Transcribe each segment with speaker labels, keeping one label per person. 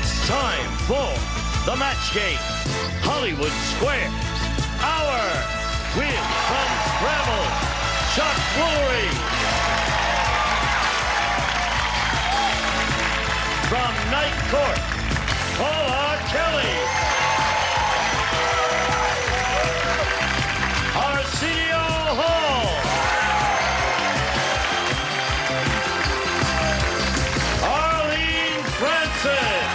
Speaker 1: It's time for the match game. Hollywood Squares. Hour with from Scrabble, Chuck Woolery. From Night Court, Paula Kelly. Arsenio Hall. Arlene Francis.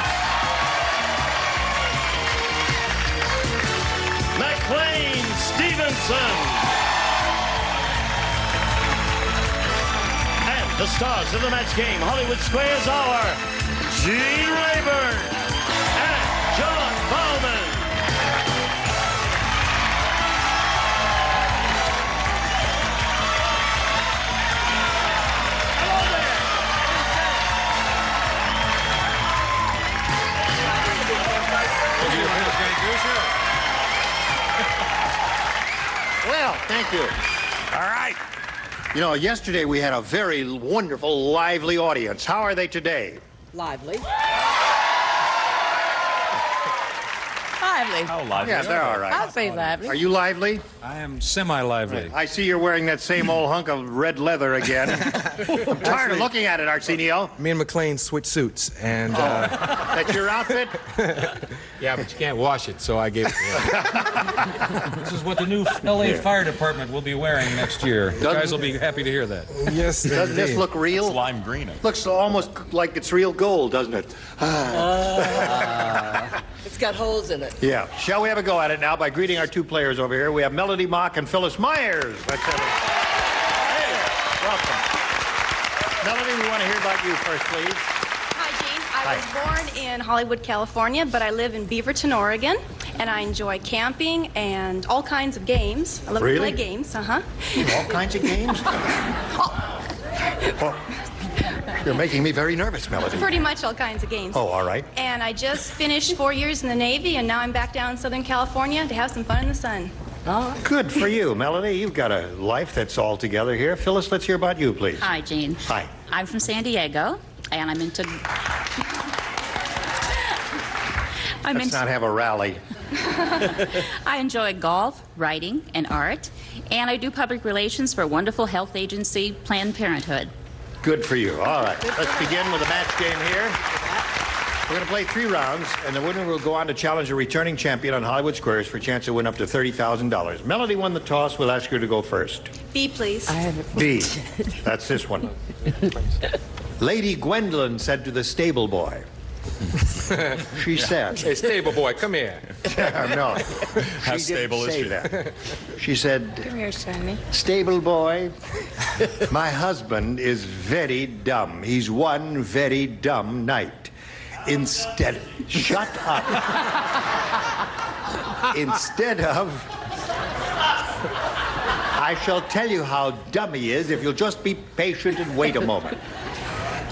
Speaker 1: McLean Stevenson. And the stars of the match game, Hollywood Squares Hour, Gene Rayburn and John Bowman. Hello there.
Speaker 2: Well, thank you.
Speaker 1: All right.
Speaker 2: You know, yesterday we had a very wonderful, lively audience. How are they today?
Speaker 3: Lively. Lively.
Speaker 4: How lively?
Speaker 2: Yeah, they're all right.
Speaker 3: I'll say lively.
Speaker 2: Are you lively?
Speaker 4: I am semi-lively.
Speaker 2: I see you're wearing that same old hunk of red leather again. I'm tired of looking at it, Arsenio.
Speaker 5: Me and McLean switched suits, and
Speaker 2: That's your outfit?
Speaker 5: yeah, but you can't wash it, so I gave it to him.
Speaker 4: This is what the new LA Fire Department will be wearing next year. You guys will be happy to hear that.
Speaker 5: Yes,
Speaker 2: Doesn't this look real?
Speaker 1: Lime green.
Speaker 2: Looks almost like it's real gold, doesn't it?
Speaker 3: It's got holes in it.
Speaker 2: Yeah. Shall we have a go at it now by greeting our two players over here? We have Melody Mock and Phyllis Myers. Let's have a... Hey, welcome. Melody, we want to hear about you first, please.
Speaker 6: Hi, Gene. I was born in Hollywood, California, but I live in Beaverton, Oregon, and I enjoy camping and all kinds of games. I love to
Speaker 2: Really?
Speaker 6: play games, uh-huh.
Speaker 2: All kinds of games? Oh, you're making me very nervous, Melody.
Speaker 6: Pretty much all kinds of games.
Speaker 2: Oh, all right.
Speaker 6: And I just finished 4 years in the Navy, and now I'm back down in Southern California to have some fun in the sun.
Speaker 2: Good for you, Melody. You've got a life that's all together here. Phyllis, let's hear about you, please.
Speaker 7: Hi, Gene.
Speaker 2: Hi.
Speaker 7: I'm from San Diego, and I'm into...
Speaker 2: Let's not have a rally.
Speaker 7: I enjoy golf, writing, and art, and I do public relations for a wonderful health agency, Planned Parenthood.
Speaker 2: Good for you. All right. Let's begin with a match game here. We're going to play 3 rounds, and the winner will go on to challenge a returning champion on Hollywood Squares for a chance to win up to $30,000. Melody won the toss. We'll ask her to go first.
Speaker 6: B, please.
Speaker 2: B. That's this one. Lady Gwendolyn said to the stable boy. She said.
Speaker 5: Hey, stable boy, come here.
Speaker 2: No.
Speaker 1: How stable is she?
Speaker 2: That. She said,
Speaker 6: Come here, Sammy.
Speaker 2: stable boy, my husband is very dumb. He's one very dumb night. Instead, shut up. Instead of, I shall tell you how dumb he is if you'll just be patient and wait a moment.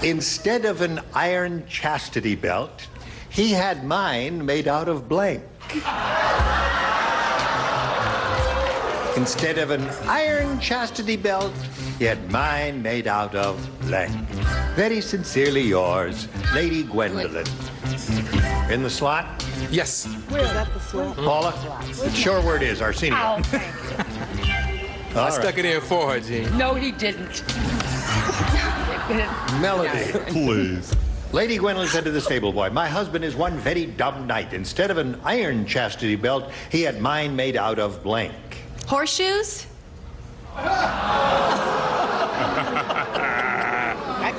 Speaker 2: Instead of an iron chastity belt, he had mine made out of blank. Instead of an iron chastity belt, he had mine made out of blank. Very sincerely yours, Lady Gwendolyn. In the slot?
Speaker 5: Yes.
Speaker 3: Where's that the slot?
Speaker 2: Paula? Sure word is Arsenio.
Speaker 3: Oh, thank you.
Speaker 2: All
Speaker 5: I
Speaker 2: right.
Speaker 5: stuck it in for her, Gene.
Speaker 3: No, he didn't.
Speaker 2: Melody.
Speaker 1: Please.
Speaker 2: Lady Gwendolyn said to the stable boy, my husband is one very dumb night. Instead of an iron chastity belt, he had mine made out of blank.
Speaker 6: Horseshoes?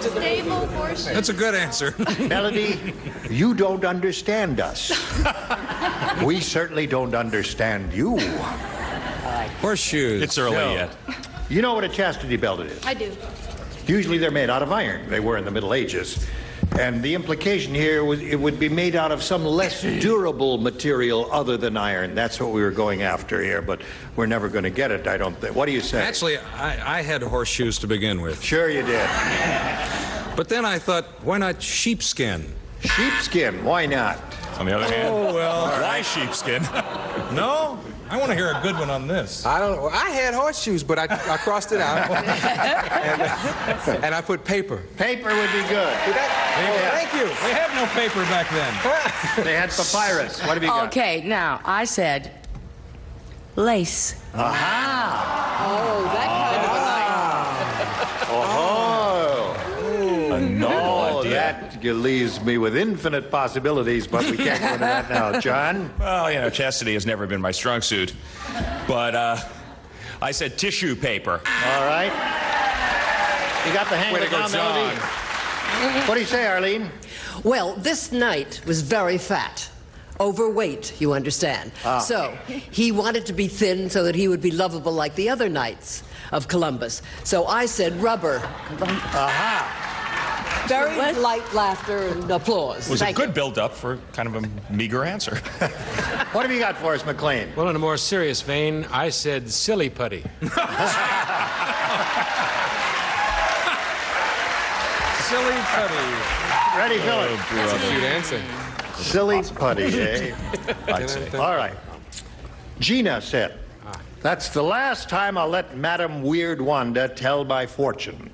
Speaker 6: Stable horseshoes.
Speaker 4: That's a good answer.
Speaker 2: Melody, you don't understand us. We certainly don't understand you.
Speaker 4: Horseshoes.
Speaker 1: It's early
Speaker 2: No.
Speaker 1: yet.
Speaker 2: You know what a chastity belt is?
Speaker 6: I do.
Speaker 2: Usually they're made out of iron. They were in the Middle Ages. And the implication here was it would be made out of some less durable material other than iron. That's what we were going after here, but we're never going to get it, I don't think. What do you say?
Speaker 4: Actually, I had horseshoes to begin with.
Speaker 2: Sure you did.
Speaker 4: But then I thought, why not sheepskin?
Speaker 2: Sheepskin, why not?
Speaker 1: On the other hand,
Speaker 4: Oh, well.
Speaker 1: why sheepskin?
Speaker 4: No? I want to hear a good one on this.
Speaker 8: I don't know. I had horseshoes, but I crossed it out. and I put paper.
Speaker 2: Paper would be good.
Speaker 8: Thank you.
Speaker 4: They had no paper back then.
Speaker 2: They had papyrus. What have you got?
Speaker 3: Okay, now, I said lace.
Speaker 2: Aha!
Speaker 3: Oh, that kind of a
Speaker 2: No, that leaves me with infinite possibilities, but we can't go into that now. John?
Speaker 9: Well, you know, chastity has never been my strong suit. But I said tissue paper.
Speaker 2: All right. You got the hang of the melody. What do you say, Arlene?
Speaker 3: Well, this knight was very fat. Overweight, you understand. So, he wanted to be thin so that he would be lovable like the other knights of Columbus. So I said rubber.
Speaker 2: Aha!
Speaker 3: Very light laughter and applause.
Speaker 9: It was a good build-up for kind of a meager answer.
Speaker 2: What have you got for us, McLean?
Speaker 5: Well, in a more serious vein, I said silly putty.
Speaker 4: Silly putty.
Speaker 2: Ready, Philip?
Speaker 8: That's a cute answer.
Speaker 2: Silly putty, eh?
Speaker 9: I'd say.
Speaker 2: All right. Gina said, that's the last time I'll let Madame Weird Wanda tell my fortune.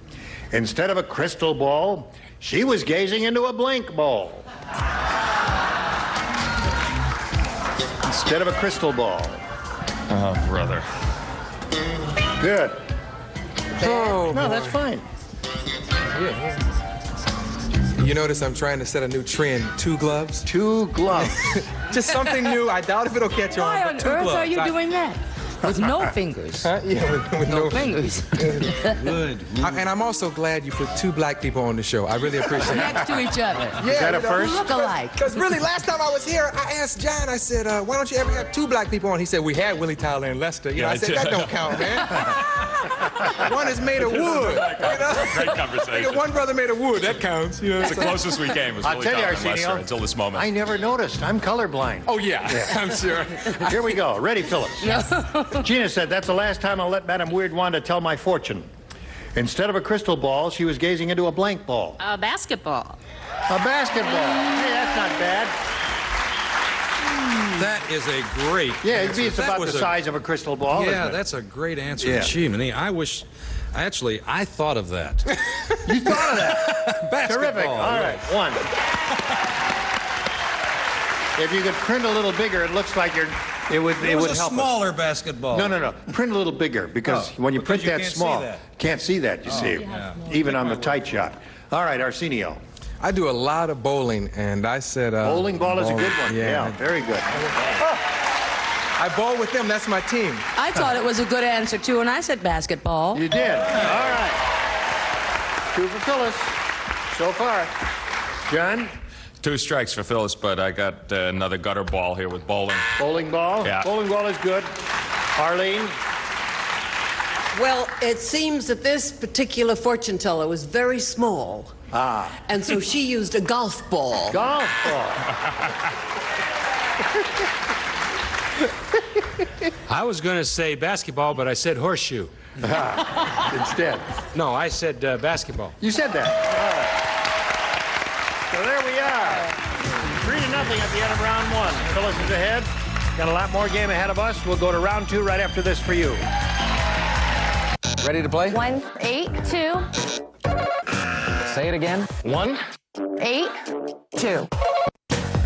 Speaker 2: Instead of a crystal ball, she was gazing into a blank ball. Instead of a crystal ball.
Speaker 9: Oh, brother.
Speaker 2: Good.
Speaker 8: Oh,
Speaker 2: No,
Speaker 8: boy.
Speaker 2: that's fine.
Speaker 8: Yeah. You notice I'm trying to set a new trend. 2 gloves.
Speaker 2: 2 gloves.
Speaker 8: Just something new. I doubt if it'll catch on.
Speaker 3: Why
Speaker 8: but
Speaker 3: on
Speaker 8: 2
Speaker 3: earth
Speaker 8: gloves.
Speaker 3: are you doing that? With no fingers.
Speaker 8: Huh? Yeah, with no
Speaker 3: Fingers.
Speaker 4: Good.
Speaker 8: And I'm also glad you put 2 black people on the show. I really appreciate it.
Speaker 3: Next to each other.
Speaker 8: Yeah,
Speaker 2: Is that a first?
Speaker 3: Look alike.
Speaker 8: Because really, last time I was here, I asked John, I said, why don't you ever have 2 black people on? He said, we had Willie Tyler and Lester. You know, I said, that don't count, man. One is made of wood. You know?
Speaker 9: Great conversation.
Speaker 8: One brother made of wood. That counts. You know?
Speaker 9: It's the closest we came was
Speaker 2: I'll
Speaker 9: Willie
Speaker 2: tell you,
Speaker 9: Tyler and Lester
Speaker 2: Arsenio,
Speaker 9: until this moment.
Speaker 2: I never noticed. I'm colorblind.
Speaker 8: Oh, yeah. I'm sure.
Speaker 2: Here we go. Ready, Phyllis? Gina said, that's the last time I'll let Madame Weird Wanda tell my fortune. Instead of a crystal ball, she was gazing into a blank ball.
Speaker 7: A basketball.
Speaker 2: A basketball. Hey, that's not bad.
Speaker 4: That is a great
Speaker 2: Yeah,
Speaker 4: answer.
Speaker 2: it's
Speaker 4: That
Speaker 2: about the
Speaker 4: was a-
Speaker 2: size of a crystal ball.
Speaker 4: Yeah,
Speaker 2: isn't it?
Speaker 4: that's a great answer.
Speaker 2: Yeah.
Speaker 4: Achievement. I wish... Actually, I thought of that.
Speaker 2: You thought of that.
Speaker 4: Basketball.
Speaker 2: Terrific. All right, 1. If you could print a little bigger, it looks like it would
Speaker 4: It was a
Speaker 2: help us.
Speaker 4: smaller basketball.
Speaker 2: No. Print a little bigger because when you
Speaker 4: because
Speaker 2: print
Speaker 4: you
Speaker 2: that
Speaker 4: can't see
Speaker 2: small,
Speaker 4: that.
Speaker 2: can't see that, you see, even on the tight shot. All right, Arsenio.
Speaker 8: I do a lot of bowling, and I said...
Speaker 2: Bowling ball is a good one. Yeah, very good.
Speaker 8: I bowl with them. That's my team.
Speaker 3: I thought it was a good answer, too, and I said basketball.
Speaker 2: You did. All right. 2 for Phyllis so far. John?
Speaker 9: 2 strikes for Phyllis, but I got another gutter ball here with bowling.
Speaker 2: Bowling ball?
Speaker 9: Yeah.
Speaker 2: Bowling ball is good. Arlene?
Speaker 3: Well, it seems that this particular fortune teller was very small. And so she used a golf ball.
Speaker 2: Golf ball.
Speaker 5: I was going to say basketball, but I said horseshoe.
Speaker 2: Instead.
Speaker 5: No, I said basketball.
Speaker 2: You said that. All right. So there we are. 3-0 at the end of round 1. Phyllis is ahead. Got a lot more game ahead of us. We'll go to round 2 right after this for you.
Speaker 8: Ready to play?
Speaker 10: 1, 8, 2,
Speaker 8: Say it again. 1,
Speaker 10: 8,
Speaker 3: 2.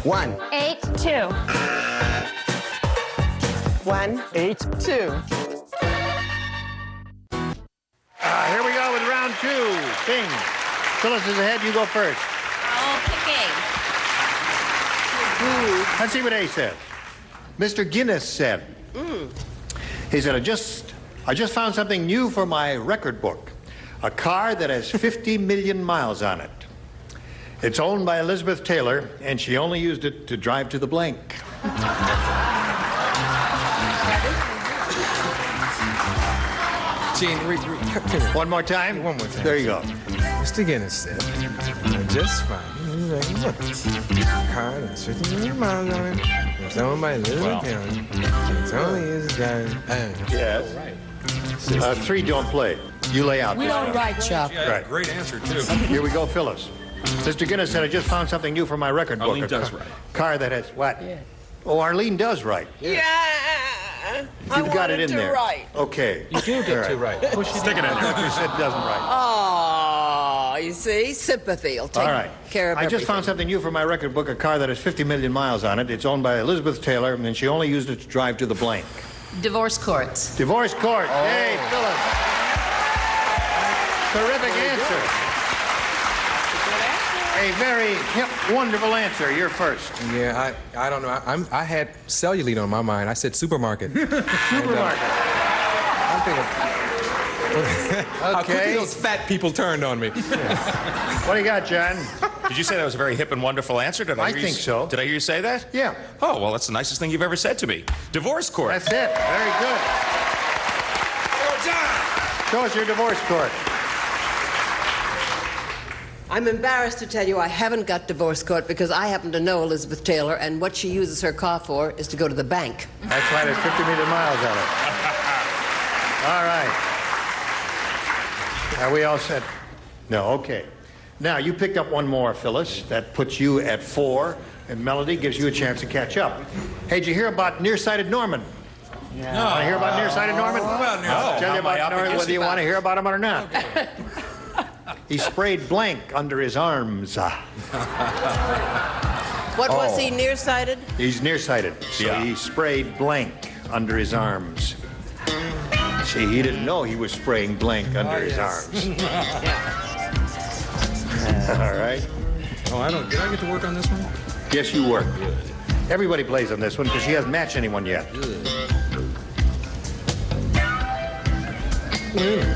Speaker 8: 1,
Speaker 10: 8, 2.
Speaker 3: 1,
Speaker 8: 8,
Speaker 3: 2.
Speaker 2: Here we go with round 2. Bing. Phyllis is ahead. You go first.
Speaker 7: I'll pick A.
Speaker 2: Let's see what A said. Mr. Guinness said. He said, I just found something new for my record book. A car that has 50 million miles on it. It's owned by Elizabeth Taylor, and she only used it to drive to the blank.
Speaker 8: Gene, continue.
Speaker 2: One more time?
Speaker 8: One more time.
Speaker 2: There you go.
Speaker 8: Mr. Guinness said, I just found a car that's 50 million miles on it. It's owned by Elizabeth Taylor. It's only used to drive.
Speaker 2: Yes. 3 don't play. You lay out.
Speaker 3: We
Speaker 2: this
Speaker 3: don't
Speaker 2: one.
Speaker 3: write, Chuck.
Speaker 4: Yeah,
Speaker 2: Right.
Speaker 4: great answer, too.
Speaker 2: Here we go, Phyllis. Mr. Guinness said, I just found something new for my record book.
Speaker 9: Arlene
Speaker 2: A
Speaker 9: does right.
Speaker 2: car that has what? Oh, Arlene does right.
Speaker 3: Yeah.
Speaker 2: You've got it in there.
Speaker 3: Right.
Speaker 2: Okay.
Speaker 5: You do get two right.
Speaker 9: Stick it in there.
Speaker 2: You said doesn't right.
Speaker 3: Oh, you see? Sympathy will take
Speaker 2: All right.
Speaker 3: care of
Speaker 2: I just found something new for my record book, a car that has 50 million miles on it. It's owned by Elizabeth Taylor, and she only used it to drive to the blank.
Speaker 7: Divorce courts.
Speaker 2: Divorce court. Hey, Phyllis. Terrific answer. A very hip, wonderful answer. You're first.
Speaker 8: Yeah, I don't know. I had cellulite on my mind. I said supermarket.
Speaker 2: Supermarket.
Speaker 8: I'm thinking. How quickly those fat people turned on me.
Speaker 2: What do you got, John?
Speaker 9: Did you say that was a very hip and wonderful answer? Did
Speaker 2: I
Speaker 9: hear
Speaker 2: think so.
Speaker 9: Did I hear you say that?
Speaker 2: Yeah.
Speaker 9: Oh, well, that's the nicest thing you've ever said to me. Divorce court.
Speaker 2: That's it. Very good. Show us your divorce court.
Speaker 3: I'm embarrassed to tell you I haven't got divorce court because I happen to know Elizabeth Taylor, and what she uses her car for is to go to the bank.
Speaker 2: That's why there's 50 million miles on it. All right. Are we all set? No, okay. Now, you picked up one more, Phyllis. That puts you at 4, and Melody gives you a chance to catch up. Hey, did you hear about Nearsighted Norman?
Speaker 4: No.
Speaker 2: Want to hear about Nearsighted Norman?
Speaker 4: What about Nearsighted?
Speaker 2: I'll tell you about Norman, whether you want to hear about him or not.
Speaker 4: Okay.
Speaker 2: He sprayed blank under his arms.
Speaker 3: What was he, nearsighted?
Speaker 2: He's nearsighted, so he sprayed blank under his arms. See, he didn't know he was spraying blank under his arms. All right.
Speaker 4: Oh, did I get to work on this one?
Speaker 2: Yes, you were. Good. Everybody plays on this one because she hasn't matched anyone yet.
Speaker 4: Good.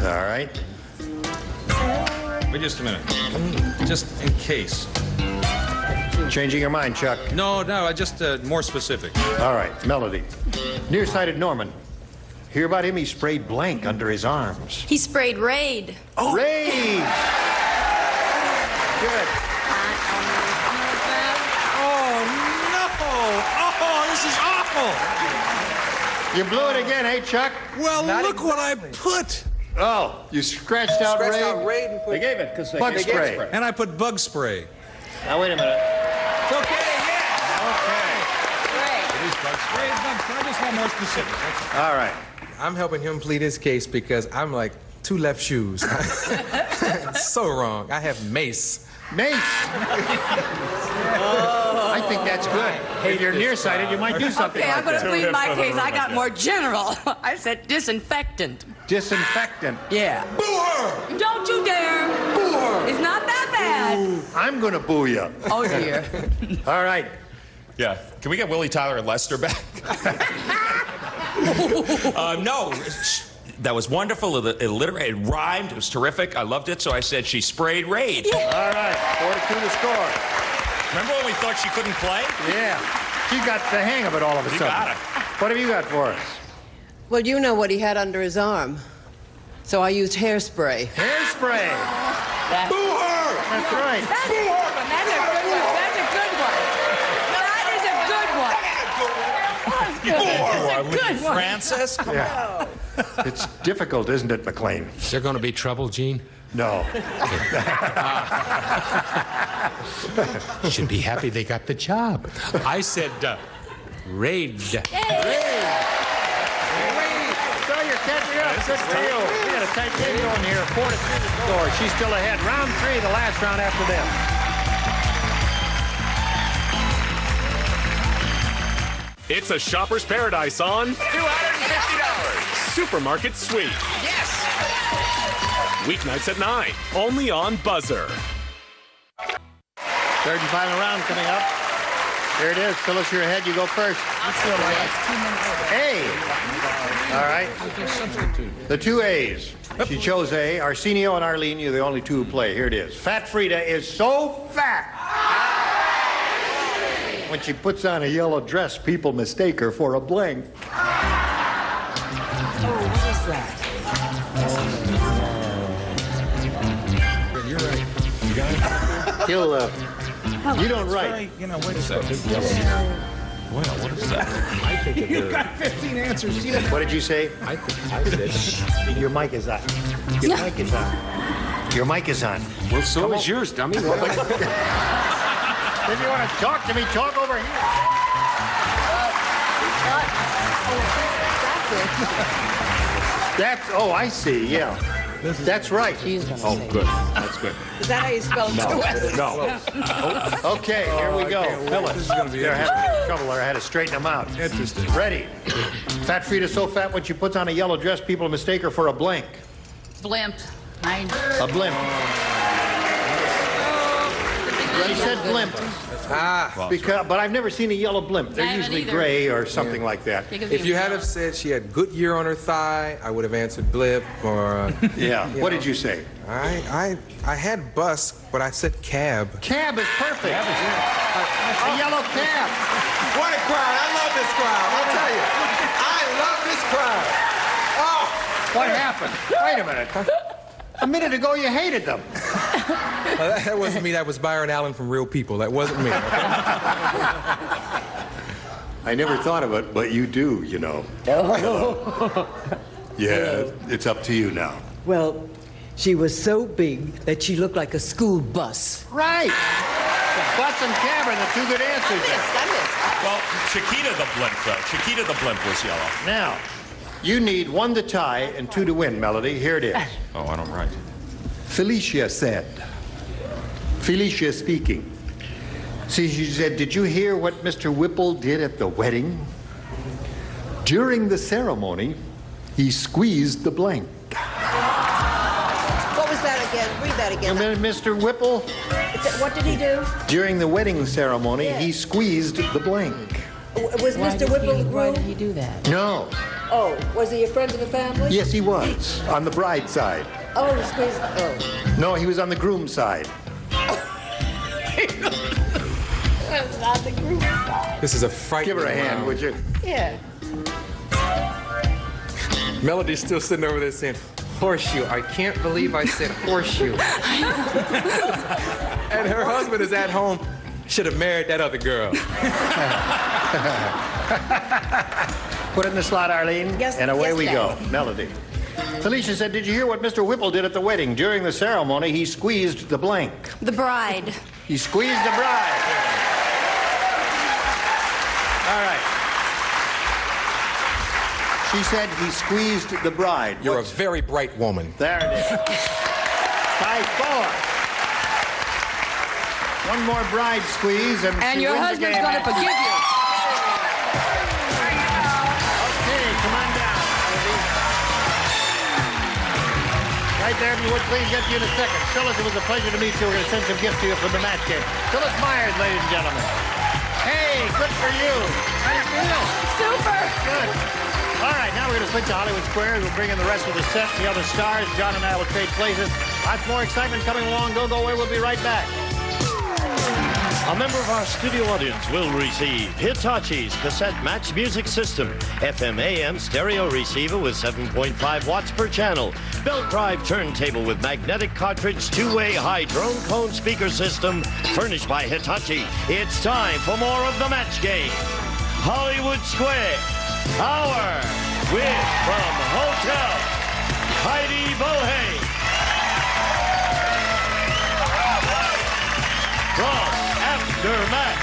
Speaker 2: All right.
Speaker 4: Wait just a minute. Just in case.
Speaker 2: Changing your mind, Chuck.
Speaker 4: No, I just more specific.
Speaker 2: All right, Melody. Nearsighted Norman. Hear about him? He sprayed blank under his arms.
Speaker 6: He sprayed Raid.
Speaker 2: Oh, Raid! Good.
Speaker 4: Oh, no! Oh, this is awful!
Speaker 2: You blew it again, hey, Chuck?
Speaker 4: Well, look what I put.
Speaker 2: Oh, you scratched out Raid?
Speaker 8: And put
Speaker 9: They gave it because
Speaker 2: Bug spray.
Speaker 4: And I put bug spray.
Speaker 2: Now, wait a minute.
Speaker 4: It's okay, yeah.
Speaker 2: Okay.
Speaker 4: It is bug spray. It's bug spray. I just want more specific.
Speaker 2: All right.
Speaker 8: I'm helping him plead his case because I'm like 2 left shoes. So wrong. I have mace.
Speaker 2: Mace. I think that's good. If you're nearsighted, you might do something
Speaker 11: Okay,
Speaker 2: like
Speaker 11: I'm going to
Speaker 2: that.
Speaker 11: plead my case. I got more general. I said disinfectant.
Speaker 2: Disinfectant.
Speaker 11: Yeah.
Speaker 8: Boo her!
Speaker 11: Don't you dare.
Speaker 2: Boo her.
Speaker 11: It's not that bad.
Speaker 2: I'm going to boo you.
Speaker 11: Oh, dear.
Speaker 2: All right.
Speaker 9: Yeah. Can we get Willie Tyler and Lester back? No. That was wonderful. It rhymed. It was terrific. I loved it. So I said she sprayed Raid.
Speaker 2: Yeah. All right. 4-2 to score.
Speaker 9: Remember when we thought she couldn't play?
Speaker 2: Yeah. She got the hang of it all of a sudden.
Speaker 9: You got it.
Speaker 2: What have you got for us?
Speaker 3: Well, you know what he had under his arm. So I used hairspray.
Speaker 2: Hairspray.
Speaker 11: Boo
Speaker 2: her! That's right.
Speaker 11: That's a good one. That's a good one. That's a good one. That is a good one. That's a good one.
Speaker 9: Francis? Come on.
Speaker 2: It's difficult, isn't it, McLean?
Speaker 5: Is there going to be trouble, Gene?
Speaker 2: No.
Speaker 5: Should be happy they got the job. I said raid.
Speaker 2: So you're catching up. Good for you. We got a tight game going here. 4-3 to score. She's still ahead. Round 3, the last round after this.
Speaker 12: It's a shopper's paradise on
Speaker 13: $250.
Speaker 12: Supermarket Sweep.
Speaker 13: Yes.
Speaker 12: Weeknights at 9, only on Buzzer.
Speaker 2: Third and final round coming up. Here it is. Phyllis, you're ahead. You go first. A. All right. The 2 A's. She chose A. Arsenio and Arlene, you're the only 2 who play. Here it is. Fat Frida is so fat. When she puts on a yellow dress, people mistake her for a blank.
Speaker 11: What is that?
Speaker 4: You're right. You got it?
Speaker 2: He'll, you don't write.
Speaker 4: You know, wait a second.
Speaker 9: Well, what is that?
Speaker 5: I think
Speaker 4: You've got 15 answers. You know.
Speaker 2: What did you say?
Speaker 5: I said.
Speaker 2: Your mic is on. Your mic is on. Your mic is on.
Speaker 5: Well, so is yours, dummy.
Speaker 2: If you want to talk to me, talk over here. Oh, I see, yeah. That's right.
Speaker 9: Oh, good. That's good.
Speaker 11: Is that how you spell twist?
Speaker 9: No.
Speaker 2: Okay, here we go. Phyllis.
Speaker 8: This is gonna be
Speaker 2: They're having trouble. I had to straighten them out.
Speaker 8: Interesting.
Speaker 2: Ready. Fat Frida's so fat when she puts on a yellow dress, people mistake her for a blank.
Speaker 7: Blimp.
Speaker 2: A blimp. She said blimp. But I've never seen a yellow blimp. They're usually gray or something like that.
Speaker 8: If you had have said she had Goodyear on her thigh, I would have answered blip or...
Speaker 2: Yeah. What did you say?
Speaker 8: I had bus, but I said cab.
Speaker 2: Cab is perfect. A yellow cab.
Speaker 8: What a crowd. I love this crowd. I'll tell you. I love this crowd. Oh!
Speaker 2: What happened? Wait a minute. A minute ago, you hated them.
Speaker 8: That wasn't me. That was Byron Allen from Real People. That wasn't me. Okay?
Speaker 2: I never thought of it, but you do, you know. Yeah, it's up to you now.
Speaker 3: Well, she was so big that she looked like a school bus.
Speaker 2: Right. Bus and cab are the two good answers there.
Speaker 9: Well, Chiquita the blimp, though. Chiquita the blimp was yellow.
Speaker 2: Now, you need 1 to tie and 2 to win, Melody. Here it is.
Speaker 9: Oh, I don't write.
Speaker 2: Felicia said. Felicia speaking. See, she said, did you hear what Mr. Whipple did at the wedding? During the ceremony, he squeezed the blank.
Speaker 11: What was that again? Read that again.
Speaker 2: Mr. Whipple?
Speaker 11: What did he do?
Speaker 2: During the wedding ceremony, he squeezed the blank.
Speaker 11: Was Mr. Whipple the groom?
Speaker 3: Why did he do that?
Speaker 2: No.
Speaker 11: Oh, was he a friend of the family?
Speaker 2: Yes, he was. On the bride's side.
Speaker 11: Oh, he squeezed. Oh.
Speaker 2: No, he was on the groom's side.
Speaker 11: On the groom's side.
Speaker 8: This is a frightening
Speaker 2: Give her a hand, would you?
Speaker 11: Yeah.
Speaker 8: Melody's still sitting over there saying, horseshoe. I can't believe I said horseshoe. And her husband is at home. Should have married that other girl.
Speaker 2: Put it in the slot, Arlene.
Speaker 11: Yes,
Speaker 2: and away
Speaker 11: yes,
Speaker 2: we
Speaker 11: Dad.
Speaker 2: go. Melody. Felicia said, did you hear what Mr. Whipple did at the wedding? During the ceremony, he squeezed the blank.
Speaker 6: The bride.
Speaker 2: He squeezed the bride. All right. She said he squeezed the bride.
Speaker 8: You're a very bright woman.
Speaker 2: There it is. By 4. One more bride squeeze, and she
Speaker 11: your
Speaker 2: wins the
Speaker 11: husband's
Speaker 2: game.
Speaker 11: going to forgive you.
Speaker 2: Okay, come on down, baby. Right there, if you would please get to you in a second. Phyllis, it was a pleasure to meet you. We're going to send some gifts to you from the match game. Phyllis Myers, ladies and gentlemen. Hey, good for you. How do you feel?
Speaker 11: Super.
Speaker 2: Good. All right, now we're going to switch to Hollywood Squares. We'll bring in the rest of the set, the other stars. John and I will trade places. Lots more excitement coming along. Don't go away. We'll be right back.
Speaker 1: A member of our studio audience will receive Hitachi's cassette match music system, FM/AM stereo receiver with 7.5 watts per channel, belt drive turntable with magnetic cartridge, two-way high drone cone speaker system, furnished by Hitachi. It's time for more of the match game. Hollywood Square, our win from Hotel, Heidi Bohe. From Aftermath,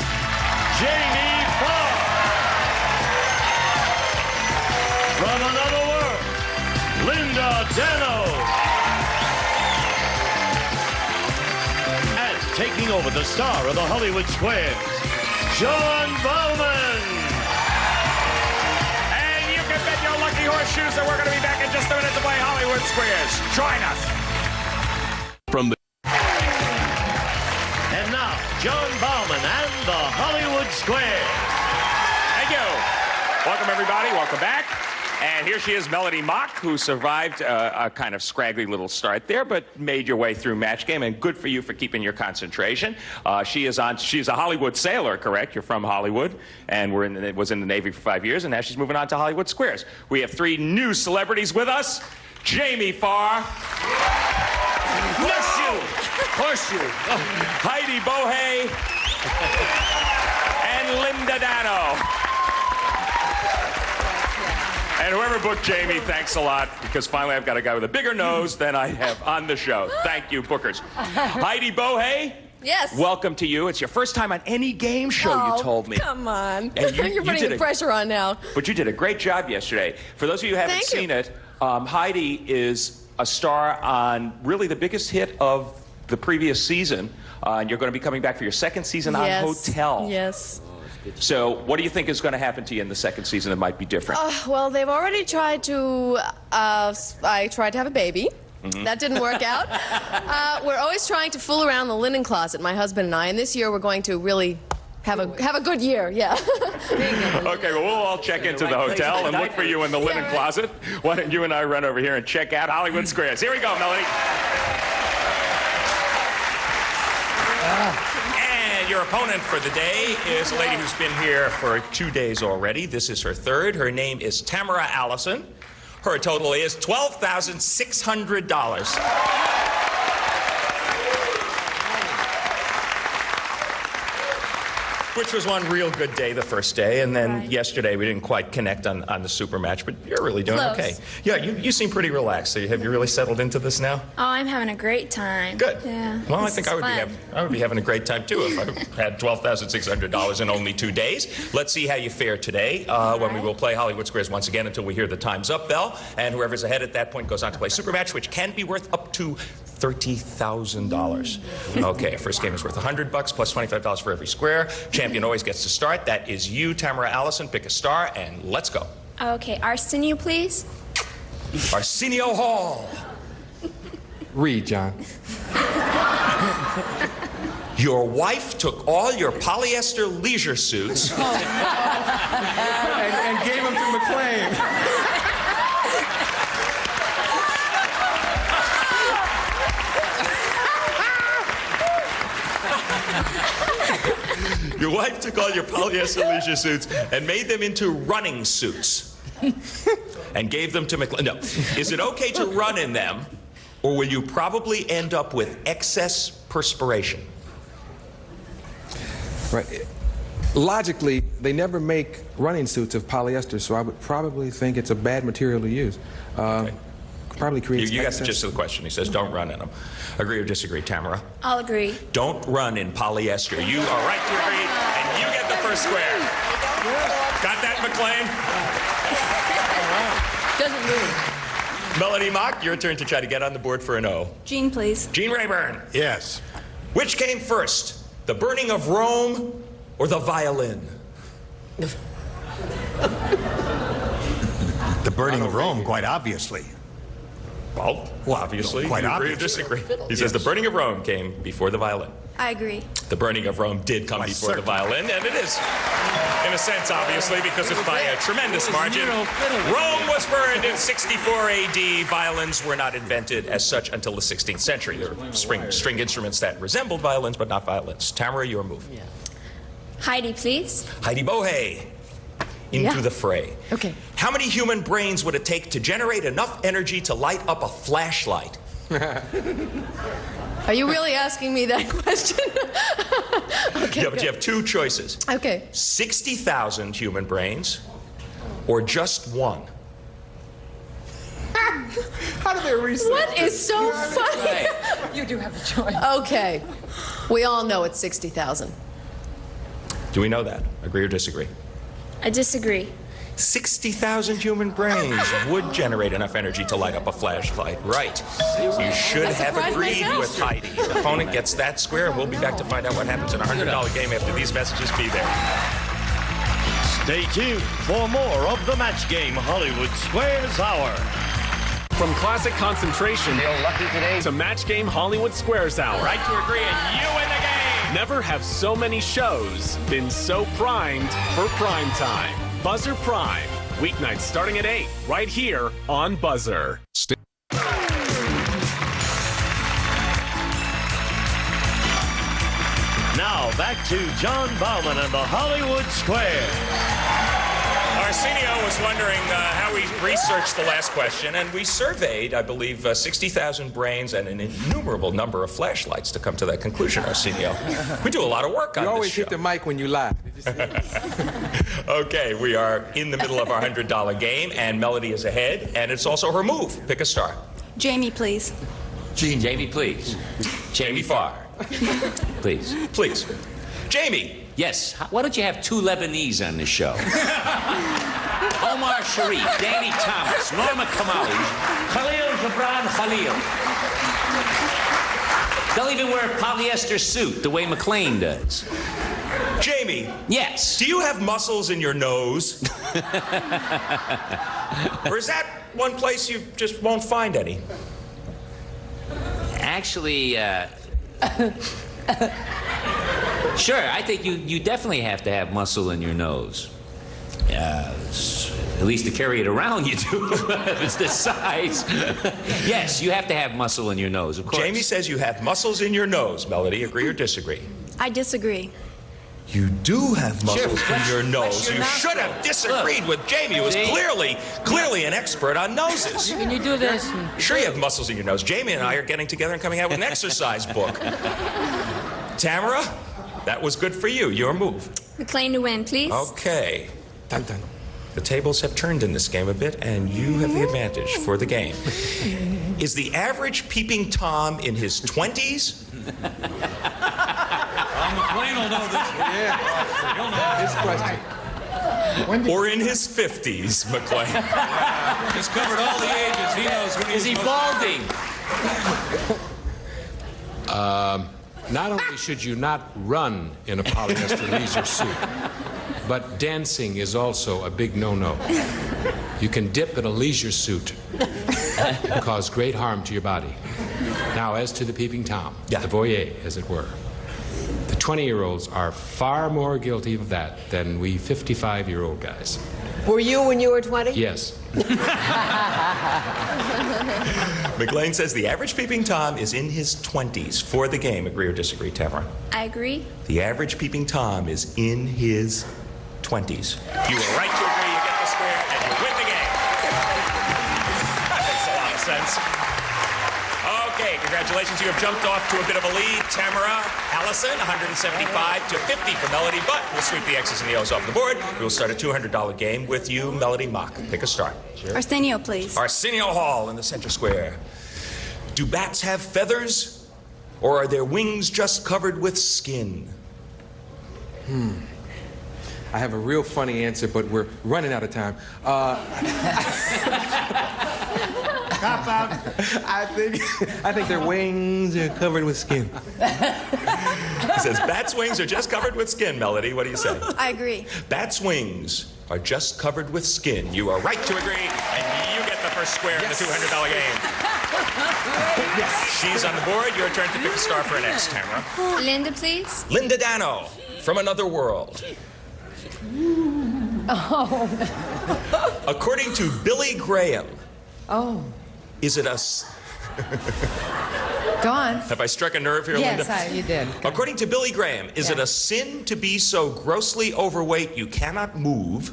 Speaker 1: Jamie Farr. From Another World, Linda Dano. And taking over the star of the Hollywood Squares, John Bowman.
Speaker 12: And you can bet your lucky horseshoes that we're going to be back in just a minute to play Hollywood Squares. Join us.
Speaker 13: From the
Speaker 1: And now, John Bowman and the Hollywood Square.
Speaker 12: Thank you. Welcome, everybody. Welcome back. And here she is, Melody Mock, who survived a kind of scraggly little start there, but made your way through match game, and good for you for keeping your concentration. She's a Hollywood sailor, correct? You're from Hollywood, and was in the Navy for 5 years, and now she's moving on to Hollywood Squares. We have 3 new celebrities with us. Jamie Farr. Horseshoe. Heidi Bohe. And Linda Dano. And whoever booked Jamie, thanks a lot, because finally I've got a guy with a bigger nose than I have on the show. Thank you, bookers. Heidi Bohe,
Speaker 14: Yes.
Speaker 12: Welcome to you. It's your first time on any game show, you told me.
Speaker 14: Come on.
Speaker 12: And
Speaker 14: You're putting the pressure on now.
Speaker 12: But you did a great job yesterday. For those of you who haven't seen it, Heidi is a star on really the biggest hit of the previous season. And you're going to be coming back for your second season on Hotel.
Speaker 14: Yes.
Speaker 12: So what do you think is going to happen to you in the second season that might be different?
Speaker 14: Well, they've already tried to... I tried to have a baby. That didn't work out. We're always trying to fool around the linen closet, my husband and I, and this year we're going to really have a good year, yeah.
Speaker 12: Okay, well, we'll all check into the hotel and look for you in the linen closet. Why don't you and I run over here and check out Hollywood Squares? Here we go, Melody. And your opponent for the day is a lady who's been here for 2 days already. This is her third. Her name is Tamara Allison. Her total is $12,600. Which was one real good day the first day, and then yesterday we didn't quite connect on the super match, but you're really doing okay. Yeah, you seem pretty relaxed. So have you really settled into this now?
Speaker 15: Oh, I'm having a great time.
Speaker 12: Good.
Speaker 15: Yeah.
Speaker 12: Well, I think I would be having a great time too if I had $12,600 in only 2 days. Let's see how you fare today when we will play Hollywood Squares once again until we hear the time's up bell, and whoever's ahead at that point goes on to play super match, which can be worth up to $30,000. Okay, first game is worth $100 plus $25 for every square. Champion always gets to start. That is you, Tamara Allison. Pick a star, and let's go.
Speaker 15: Okay, Arsenio, please.
Speaker 12: Arsenio Hall.
Speaker 8: Read, John.
Speaker 12: Your wife took all your polyester leisure suits
Speaker 8: and gave them to McLean.
Speaker 12: Your wife took all your polyester leisure suits and made them into running suits and gave them to McLean. No. Is it okay to run in them, or will you probably end up with excess perspiration?
Speaker 8: Right. Logically, they never make running suits of polyester, so I would probably think it's a bad material to use. Probably creates
Speaker 12: You got the gist of the question. He says don't run in them. Agree or disagree, Tamara?
Speaker 15: I'll agree.
Speaker 12: Don't run in polyester. You are right to agree, and you get the first square. Got that, McLean?
Speaker 3: Doesn't move.
Speaker 12: Melody Mock, your turn to try to get on the board for an O.
Speaker 6: Gene, please.
Speaker 12: Gene Rayburn.
Speaker 2: Yes.
Speaker 12: Which came first, the burning of Rome or the violin?
Speaker 2: The burning of Rome, quite obviously.
Speaker 12: Well, obviously,
Speaker 2: quite
Speaker 12: you agree or
Speaker 2: obviously.
Speaker 12: disagree? He says the burning of Rome came before the violin.
Speaker 15: I agree.
Speaker 12: The burning of Rome did come before the violin, and it is, in a sense, obviously, because it's by a tremendous margin. Rome was burned in 64 AD. Violins were not invented as such until the 16th century. There were string instruments that resembled violins, but not violins. Tamara, your move.
Speaker 3: Yeah.
Speaker 15: Heidi, please.
Speaker 12: Heidi Bohe. Into the fray.
Speaker 14: Okay.
Speaker 12: How many human brains would it take to generate enough energy to light up a flashlight?
Speaker 14: Are you really asking me that question? Okay,
Speaker 12: yeah, but you have two choices.
Speaker 14: Okay.
Speaker 12: 60,000 human brains or just one.
Speaker 8: How do they research
Speaker 14: What is so funny?
Speaker 11: You do have a choice.
Speaker 14: Okay. We all know it's 60,000.
Speaker 12: Do we know that? Agree or disagree?
Speaker 15: I disagree.
Speaker 12: 60,000 human brains would generate enough energy to light up a flashlight. Right. You should have agreed with Heidi. The opponent gets that square, and we'll be back to find out what happens in a $100 game after these messages. Be there.
Speaker 1: Stay tuned for more of the Match Game Hollywood Squares Hour.
Speaker 13: From classic concentration to Match Game Hollywood Squares Hour.
Speaker 12: Right to agree, and you win the game.
Speaker 13: Never have so many shows been so primed for prime time. Buzzer Prime, weeknights starting at 8, right here on Buzzer.
Speaker 1: Now back to John Bauman and the Hollywood Square.
Speaker 12: Arsenio was wondering how we researched the last question, and we surveyed, I believe, 60,000 brains and an innumerable number of flashlights to come to that conclusion, Arsenio. We do a lot of work on this show.
Speaker 8: You always hit the mic when you lie.
Speaker 12: Okay, we are in the middle of our $100 game, and Melody is ahead, and it's also her move. Pick a star.
Speaker 6: Jamie, please.
Speaker 9: Jamie, please.
Speaker 12: Jamie Farr.
Speaker 9: Please.
Speaker 12: Please. Jamie.
Speaker 9: Yes. Why don't you have two Lebanese on the show? Omar Sharif, Danny Thomas, Norma Kamali, Khalil Gibran Khalil. They'll even wear a polyester suit the way McClane does.
Speaker 12: Jamie.
Speaker 9: Yes.
Speaker 12: Do you have muscles in your nose? Or is that one place you just won't find any?
Speaker 9: Actually, sure, I think you definitely have to have muscle in your nose. At least to carry it around, you do. If it's this size. Yes, you have to have muscle in your nose, of course.
Speaker 12: Jamie says you have muscles in your nose. Melody, agree or disagree?
Speaker 6: I disagree.
Speaker 12: You do have muscles in your nose. You should have disagreed with Jamie, who was clearly an expert on noses.
Speaker 11: Can you do this?
Speaker 12: Sure you have muscles in your nose. Jamie and I are getting together and coming out with an exercise book. Tamara, that was good for you. Your move.
Speaker 15: McClane to win, please.
Speaker 12: Okay. Dun, dun. The tables have turned in this game a bit, and you have the advantage for the game. Is the average peeping Tom in his 20s?
Speaker 4: McClane will know this one.
Speaker 8: Yeah.
Speaker 4: He'll know
Speaker 8: This question.
Speaker 12: Or in his 50s, McClane?
Speaker 4: He's covered all the ages. He knows when he's
Speaker 9: Is he balding?
Speaker 5: Not only should you not run in a polyester leisure suit, but dancing is also a big no-no. You can dip in a leisure suit and cause great harm to your body. Now, as to the peeping Tom, the voyeur, as it were, the 20-year-olds are far more guilty of that than we 55-year-old guys.
Speaker 3: Were you when you were 20?
Speaker 5: Yes.
Speaker 12: McClane says the average peeping Tom is in his 20s. For the game, agree or disagree, Tamara?
Speaker 15: I agree.
Speaker 12: The average peeping Tom is in his 20s. You were right to agree, you get the square, and you win the game. That makes a lot of sense. Okay, congratulations. You have jumped off to a bit of a lead. Tamara Allison, 175 to 50 for Melody, but we'll sweep the X's and the O's off the board. We'll start a $200 game with you, Melody Mock. Pick a star.
Speaker 6: Arsenio, please.
Speaker 12: Arsenio Hall in the center square. Do bats have feathers, or are their wings just covered with skin?
Speaker 8: I have a real funny answer, but we're running out of time.
Speaker 2: Cop out.
Speaker 8: I think their wings are covered with skin.
Speaker 12: He says bats' wings are just covered with skin, Melody. What do you say?
Speaker 6: I agree.
Speaker 12: Bats' wings are just covered with skin. You are right to agree, and you get the first square in the $200 game. She's on the board. Your turn to pick a star for an X, Tamara.
Speaker 15: Linda, please.
Speaker 12: Linda Dano, from another world.
Speaker 10: Oh.
Speaker 12: According to Billy Graham, is it us?
Speaker 10: Go on.
Speaker 12: Have I struck a nerve here,
Speaker 10: Yes,
Speaker 12: Linda?
Speaker 10: you did.
Speaker 12: According to Billy Graham, is it a sin to be so grossly overweight you cannot move?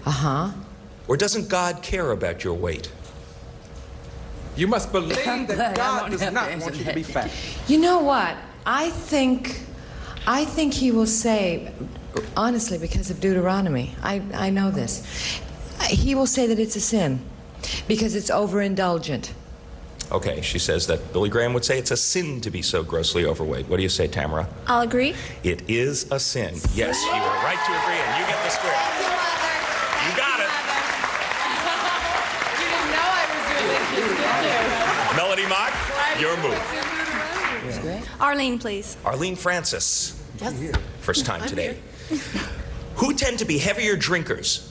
Speaker 12: Or doesn't God care about your weight?
Speaker 8: You must believe that God does not want you to be fat.
Speaker 10: You know what? I think he will say, honestly, because of Deuteronomy, I know this. He will say that it's a sin because it's overindulgent.
Speaker 12: Okay, she says that Billy Graham would say it's a sin to be so grossly overweight. What do you say, Tamara?
Speaker 15: I'll agree.
Speaker 12: It is a sin. Yes, you are right to agree, and you get the square. You got it.
Speaker 10: You didn't know I was doing
Speaker 12: Melody
Speaker 10: this,
Speaker 12: Mock, your move.
Speaker 6: Arlene, please.
Speaker 12: Arlene Francis. First time today. Who tend to be heavier drinkers?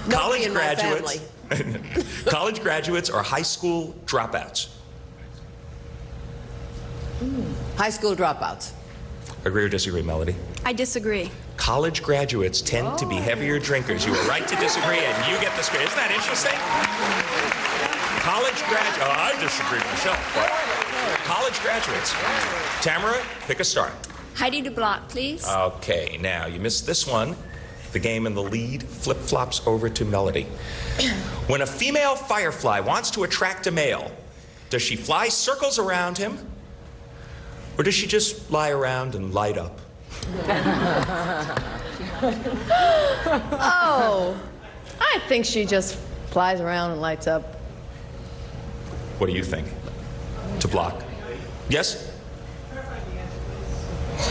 Speaker 12: College
Speaker 3: in my
Speaker 12: graduates. College graduates or high school dropouts?
Speaker 3: High school dropouts.
Speaker 12: Agree or disagree, Melody?
Speaker 6: I disagree.
Speaker 12: College graduates tend to be heavier drinkers. You were right to disagree, and you get the square. Isn't that interesting? College graduates. Oh, I disagree myself. But college graduates. Tamara, pick a star.
Speaker 15: Heidi DeBlock, please.
Speaker 12: Okay, now you missed this one. The game in the lead flip-flops over to Melody. When a female firefly wants to attract a male, does she fly circles around him? Or does she just lie around and light up?
Speaker 14: I think she just flies around and lights up.
Speaker 12: What do you think? to block. Yes?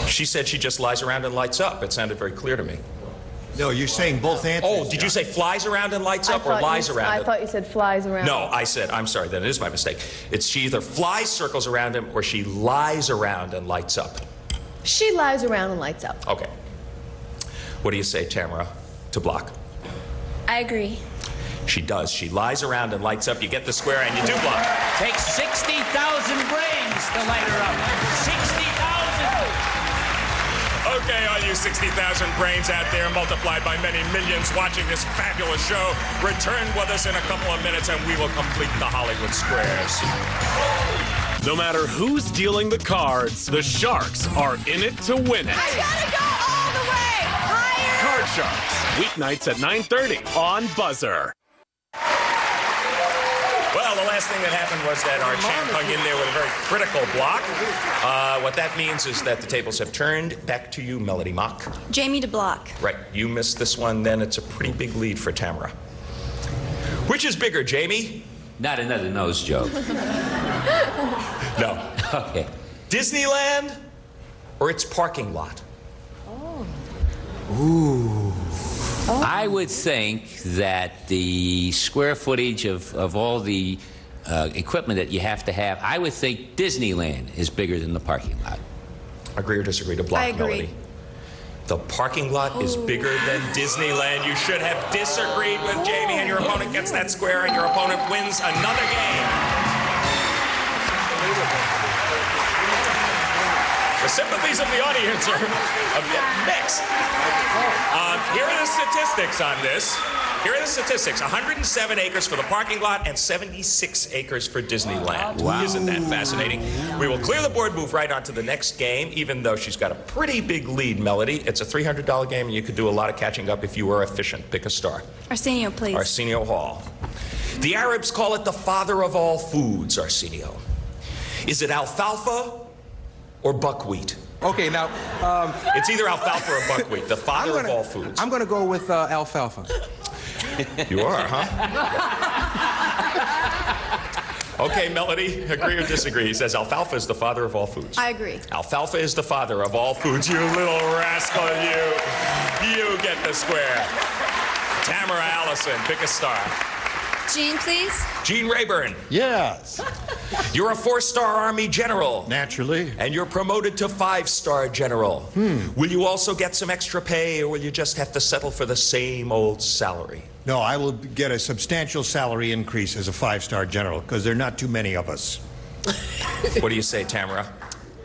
Speaker 12: She said she just lies around and lights up. It sounded very clear to me.
Speaker 2: No, you're saying both answers.
Speaker 12: Oh, did you say flies around and lights up or lies around?
Speaker 14: I thought you said flies around.
Speaker 12: No, I said, I'm sorry, then it is my mistake. She either flies circles around him or she lies around and lights up.
Speaker 14: She lies around and lights up.
Speaker 12: Okay. What do you say, Tamara, to block?
Speaker 15: I agree.
Speaker 12: She does. She lies around and lights up. You get the square and you do block.
Speaker 9: Takes 60,000 brains to light her up. 60,000!
Speaker 12: Okay, all you 60,000 brains out there multiplied by many millions watching this fabulous show, return with us in a couple of minutes and we will complete the Hollywood Squares.
Speaker 13: No matter who's dealing the cards, the Sharks are in it to win it.
Speaker 11: I gotta go all the way higher.
Speaker 13: Card Sharks, weeknights at 9:30 on Buzzer.
Speaker 12: Well, the last thing that happened was that our champ hung in there with a very critical block. What that means is that the tables have turned. Back to you, Melody Mock.
Speaker 6: Jamie to block.
Speaker 12: Right, you missed this one, then it's a pretty big lead for Tamara. Which is bigger, Jamie?
Speaker 9: Not another nose joke.
Speaker 12: No.
Speaker 9: Okay.
Speaker 12: Disneyland or its parking lot?
Speaker 9: Ooh. I would think that the square footage of all the equipment that you have to have, I would think Disneyland is bigger than the parking lot.
Speaker 12: Agree or disagree to block,
Speaker 6: I agree.
Speaker 12: Melody? The parking lot is bigger than Disneyland. You should have disagreed with Jamie, and your opponent gets that square, and your opponent wins another game. The sympathies of the audience are a bit mixed. Here are the statistics on this. Here are the statistics. 107 acres for the parking lot and 76 acres for Disneyland.
Speaker 9: Wow.
Speaker 12: Isn't that fascinating? We will clear the board, move right on to the next game, even though she's got a pretty big lead, Melody. It's a $300 game, and you could do a lot of catching up if you were efficient. Pick a star.
Speaker 6: Arsenio, please.
Speaker 12: Arsenio Hall. The Arabs call it the father of all foods, Arsenio. Is it alfalfa or buckwheat?
Speaker 8: Okay, now,
Speaker 12: it's either alfalfa or buckwheat, the father of all foods.
Speaker 8: I'm going to go with alfalfa.
Speaker 12: You are, huh? Okay, Melody, agree or disagree? He says alfalfa is the father of all foods.
Speaker 6: I agree.
Speaker 12: Alfalfa is the father of all foods. You little rascal, you. You get the square. Tamara Allison, pick a star.
Speaker 15: Gene, please.
Speaker 12: Gene Rayburn.
Speaker 2: Yes.
Speaker 12: You're a 4-star Army general.
Speaker 2: Naturally.
Speaker 12: And you're promoted to 5-star general. Will you also get some extra pay, or will you just have to settle for the same old salary?
Speaker 2: No, I will get a substantial salary increase as a 5-star general, because there are not too many of us.
Speaker 12: What do you say, Tamara?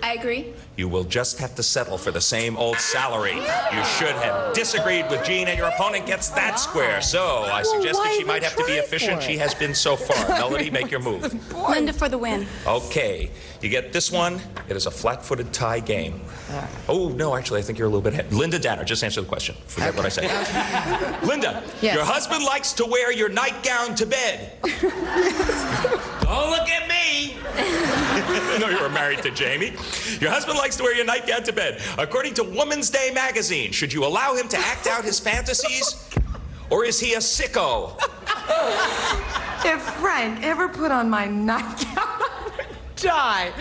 Speaker 15: I agree.
Speaker 12: You will just have to settle for the same old salary. You should have disagreed with Jean, and your opponent gets that square. So I suggested she might have to be efficient. She has been so far. Melody, make your move.
Speaker 6: Linda for the win.
Speaker 12: Okay. You get this one. It is a flat-footed tie game. Oh, no, actually, I think you're a little bit ahead. Linda Danner, just answer the question. Forget what I said. Linda,
Speaker 10: Yes.
Speaker 12: Your husband likes to wear your nightgown to bed. Don't look at me. No, you were married to Jamie. Your husband likes to wear your nightgown to bed. According to Woman's Day magazine, should you allow him to act out his fantasies? Or is he a sicko?
Speaker 10: If Frank ever put on my nightgown, I would die.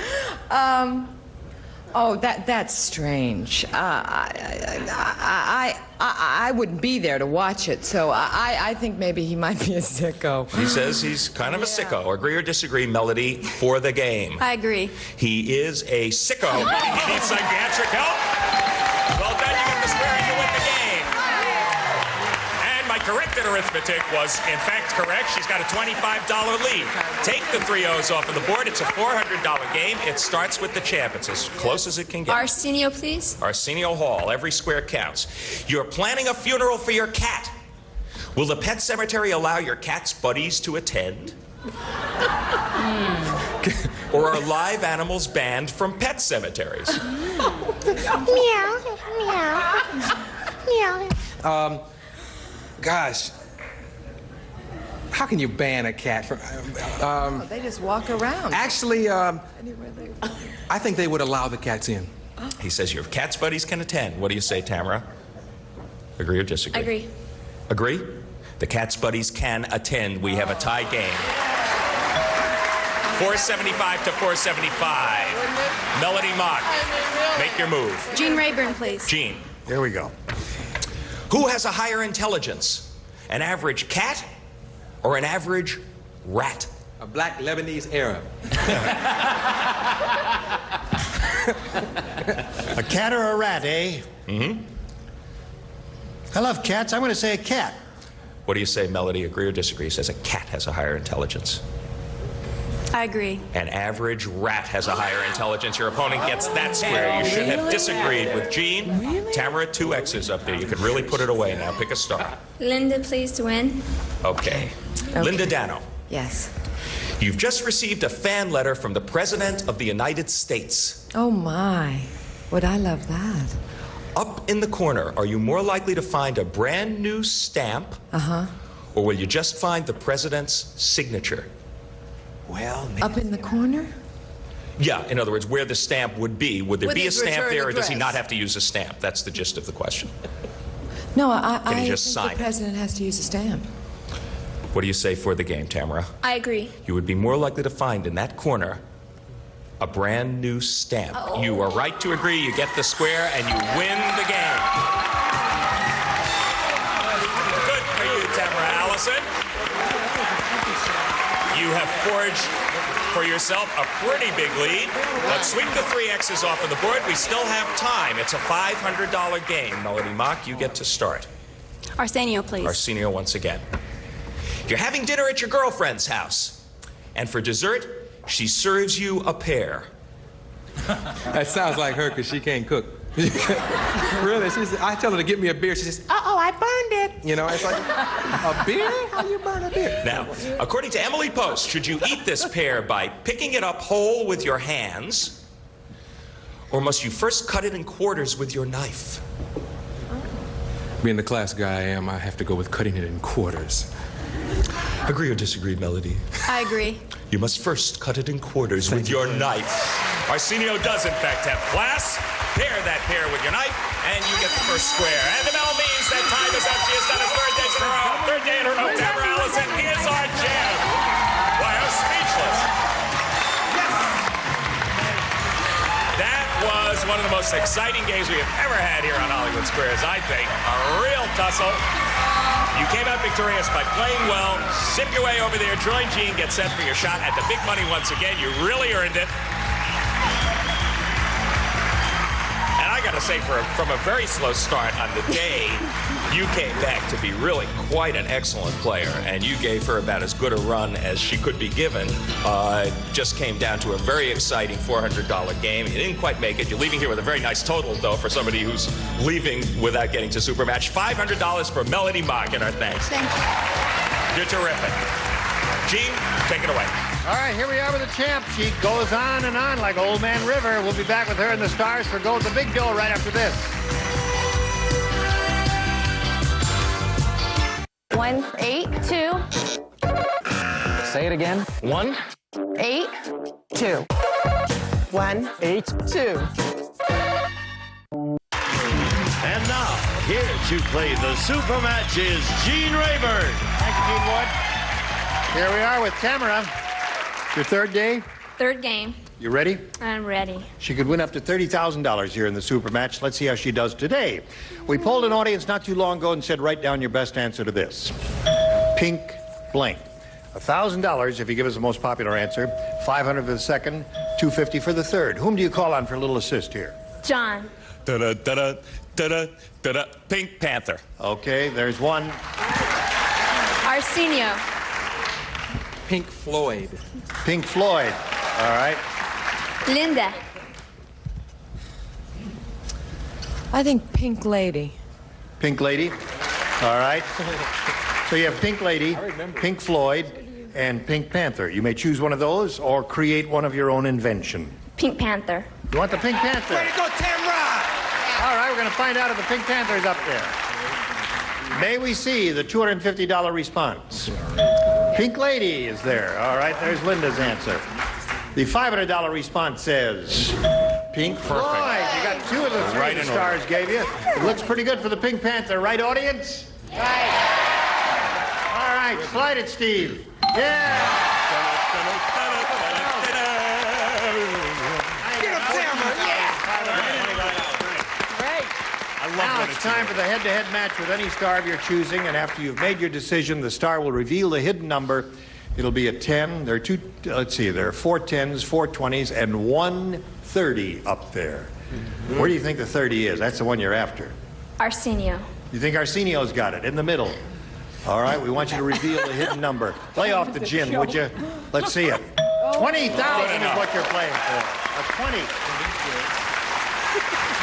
Speaker 10: Oh, that's strange. I wouldn't be there to watch it, so I think maybe he might be a sicko.
Speaker 12: He says he's kind of a sicko. Agree or disagree, Melody, for the game?
Speaker 6: I agree.
Speaker 12: He is a sicko. He needs psychiatric help. Well done, you get the square and you win the game. And my corrected arithmetic was, in fact, correct. She's got a $25 lead. Take the 3 O's off of the board. It's a $400 game. It starts with the champ. It's as close as it can get.
Speaker 15: Arsenio, please.
Speaker 12: Arsenio Hall. Every square counts. You're planning a funeral for your cat. Will the pet cemetery allow your cat's buddies to attend? Or are live animals banned from pet cemeteries?
Speaker 11: Meow, meow, meow.
Speaker 8: Gosh. How can you ban a cat from...
Speaker 10: They just walk around.
Speaker 8: Actually,
Speaker 10: Anywhere they want.
Speaker 8: I think they would allow the cats in.
Speaker 12: He says your cat's buddies can attend. What do you say, Tamara? Agree or disagree?
Speaker 15: I agree.
Speaker 12: Agree? The cat's buddies can attend. We have a tie game. 475 to 475. Melody Mock, make your move.
Speaker 6: Gene Rayburn, please.
Speaker 12: Gene.
Speaker 2: Here we go.
Speaker 12: Who has a higher intelligence? An average cat or an average rat?
Speaker 8: A black Lebanese Arab.
Speaker 2: A cat or a rat, eh?
Speaker 12: Mm-hmm.
Speaker 2: I love cats. I'm going to say a cat.
Speaker 12: What do you say, Melody? Agree or disagree? Says a cat has a higher intelligence.
Speaker 6: I agree.
Speaker 12: An average rat has a higher intelligence. Your opponent gets that square. You should have disagreed with Gene. Tamara, 2 X's up there. You can really put it away now. Pick a star.
Speaker 15: Linda, please, to win.
Speaker 12: Okay. Linda Dano.
Speaker 10: Yes.
Speaker 12: You've just received a fan letter from the President of the United States.
Speaker 10: Oh, my. Would I love that?
Speaker 12: Up in the corner, are you more likely to find a brand new stamp?
Speaker 10: Uh-huh.
Speaker 12: Or will you just find the President's signature?
Speaker 8: Well,
Speaker 10: Up in the corner?
Speaker 12: Yeah, in other words, where the stamp would be. Would there
Speaker 10: With
Speaker 12: be a
Speaker 10: his
Speaker 12: stamp
Speaker 10: return
Speaker 12: there, or does he
Speaker 10: address.
Speaker 12: not have to use a stamp? That's the gist of the question.
Speaker 10: No,
Speaker 12: Can he
Speaker 10: I
Speaker 12: just
Speaker 10: think
Speaker 12: sign
Speaker 10: the
Speaker 12: it?
Speaker 10: president has to use a stamp.
Speaker 12: What do you say for the game, Tamara?
Speaker 15: I agree.
Speaker 12: You would be more likely to find in that corner a brand new stamp. You are right to agree. You get the square and you win the game. Good for you, Tamara Allison. You have forged for yourself a pretty big lead. But sweep the 3 X's off of the board. We still have time. It's a $500 game. Melody Mock, you get to start.
Speaker 6: Arsenio, please.
Speaker 12: Arsenio once again. You're having dinner at your girlfriend's house, and for dessert, she serves you a pear.
Speaker 8: That sounds like her because she can't cook. Really? I tell her to get me a beer. She says, "Uh-oh, I burned it." You know, it's like, a beer? How do you burn a beer?
Speaker 12: Now, according to Emily Post, should you eat this pear by picking it up whole with your hands, or must you first cut it in quarters with your knife?
Speaker 8: Being the class guy I am, I have to go with cutting it in quarters.
Speaker 12: Agree or disagree, Melody?
Speaker 6: I agree.
Speaker 12: You must first cut it in quarters with your knife. Arsenio does, in fact, have class. Pair that pear with your knife, and you get the first square. And the bell means that time is up. She has done it 3rd day in a row. 3rd day in a row. Tamara Allison is our champ. Why, I'm speechless. That was one of the most exciting games we have ever had here on Hollywood Squares, I think. A real tussle. You came out victorious by playing well. Zip your way over there. Join Gene. Get set for your shot at the big money once again. You really earned it. And I got to say, from a very slow start on the day, you came back to be really quite an excellent player. And you gave her about as good a run as she could be given. It just came down to a very exciting $400 game. You didn't quite make it. You're leaving here with a very nice total, though, for somebody who's leaving without getting to Supermatch. $500 for Melody Mock, and our thanks.
Speaker 6: Thank you.
Speaker 12: You're terrific. Gene, take it away.
Speaker 2: All right, here we are with the champ. She goes on and on like Old Man River. We'll be back with her in the stars for Gold the Big Bill right after this.
Speaker 16: 1, 8, 2.
Speaker 17: Say it again. 1,
Speaker 16: 8,
Speaker 17: 2.
Speaker 16: 1,
Speaker 17: 8, 2.
Speaker 1: And now, here to play the super match is Gene Rayburn.
Speaker 2: Thank you, Gene Wood. Here we are with Tamara. Your 3rd day.
Speaker 15: 3rd game.
Speaker 2: You ready?
Speaker 15: I'm ready.
Speaker 2: She could win up to $30,000 here in the super match. Let's see how she does today. We polled an audience not too long ago and said, write down your best answer to this. Pink blank. $1,000 if you give us the most popular answer. $500 for the second. $250 for the third. Whom do you call on for a little assist here?
Speaker 15: John.
Speaker 12: Da-da, da-da, da-da, da-da. Pink Panther.
Speaker 2: Okay, there's one.
Speaker 14: Arsenio.
Speaker 8: Pink Floyd.
Speaker 2: Pink Floyd. All right.
Speaker 15: Linda.
Speaker 10: I think Pink Lady.
Speaker 2: Pink Lady. All right. So you have Pink Lady, Pink Floyd, and Pink Panther. You may choose one of those or create one of your own invention.
Speaker 15: Pink Panther.
Speaker 2: You want the Pink Panther?
Speaker 8: Way to go, Tamra!
Speaker 2: All right, we're going to find out if the Pink Panther is up there. May we see the $250 response? Pink Lady is there. All right, there's Linda's answer. The $500 response says Pink Floyd. You got 2 of the 3
Speaker 12: Right
Speaker 2: the
Speaker 12: in
Speaker 2: stars
Speaker 12: order.
Speaker 2: gave you. It looks pretty good for the Pink Panther, right, audience? Right. All right, slide it, Steve. Yeah. time for the head-to-head match with any star of your choosing, and after you've made your decision, the star will reveal the hidden number. It'll be a 10. There are 4 10s, 4 20s, and 1 30 up there. Where do you think the 30 is? That's the one you're after.
Speaker 15: Arsenio.
Speaker 2: You think Arsenio's got it? In the middle. All right, we want you to reveal the hidden number. Play off the gin, would you? Let's see it. 20,000 is what you're playing for. A 20.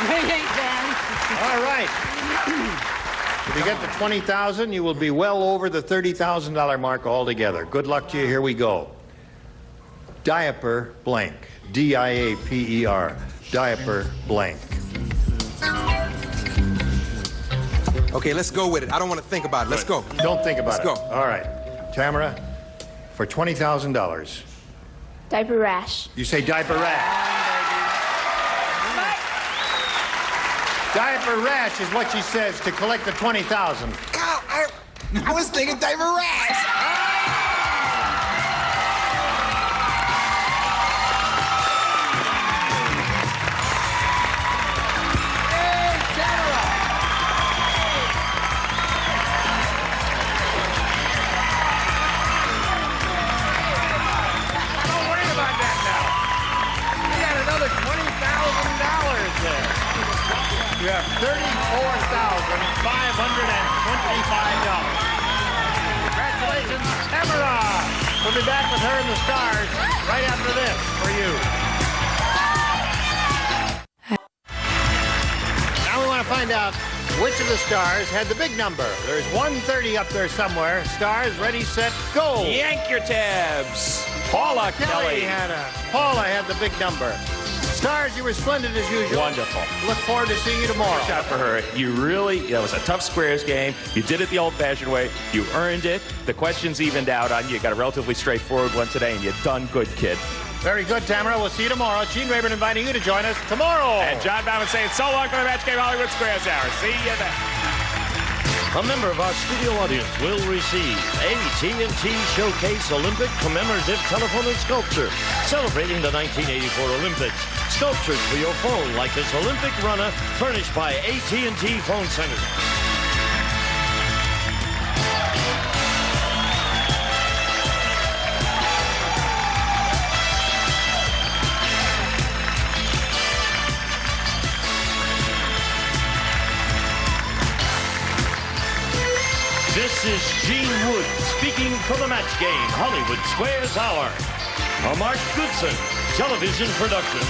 Speaker 11: 28, Dan.
Speaker 2: All right. If you get the 20,000, you will be well over the $30,000 mark altogether. Good luck to you. Here we go. Diaper blank. D-I-A-P-E-R. Diaper blank.
Speaker 8: Okay, let's go with it. I don't want to think about it. Let's go.
Speaker 2: Don't think about it.
Speaker 8: Let's go.
Speaker 2: All right. Tamara, for $20,000.
Speaker 15: Diaper rash.
Speaker 2: You say diaper rash. Diaper rash is what she says to collect the 20,000.
Speaker 8: I was thinking diaper rash.
Speaker 2: You have $34,525. Congratulations, Tamara. We'll be back with her and the stars right after this for you. Now we want to find out which of the stars had the big number. There's 130 up there somewhere. Stars, ready, set, go.
Speaker 12: Yank your tabs. Paula Kelly.
Speaker 2: Paula had the big number. Stars, you were splendid as usual.
Speaker 12: Wonderful.
Speaker 2: Look forward to seeing you tomorrow.
Speaker 12: Shot for her. That was a tough squares game. You did it the old-fashioned way. You earned it. The questions evened out on you. You got a relatively straightforward one today, and you've done good, kid.
Speaker 2: Very good, Tamara. We'll see you tomorrow. Gene Rayburn inviting you to join us tomorrow.
Speaker 12: And John Bauman saying so long for the Match Game Hollywood Squares Hour. See you then.
Speaker 1: A member of our studio audience will receive AT&T Showcase Olympic Commemorative Telephone and Sculpture, celebrating the 1984 Olympics. Sculptures for your phone, like this Olympic runner, furnished by AT&T Phone Center. This is Gene Wood speaking for the Match Game Hollywood Squares Hour. A Mark Goodson television production.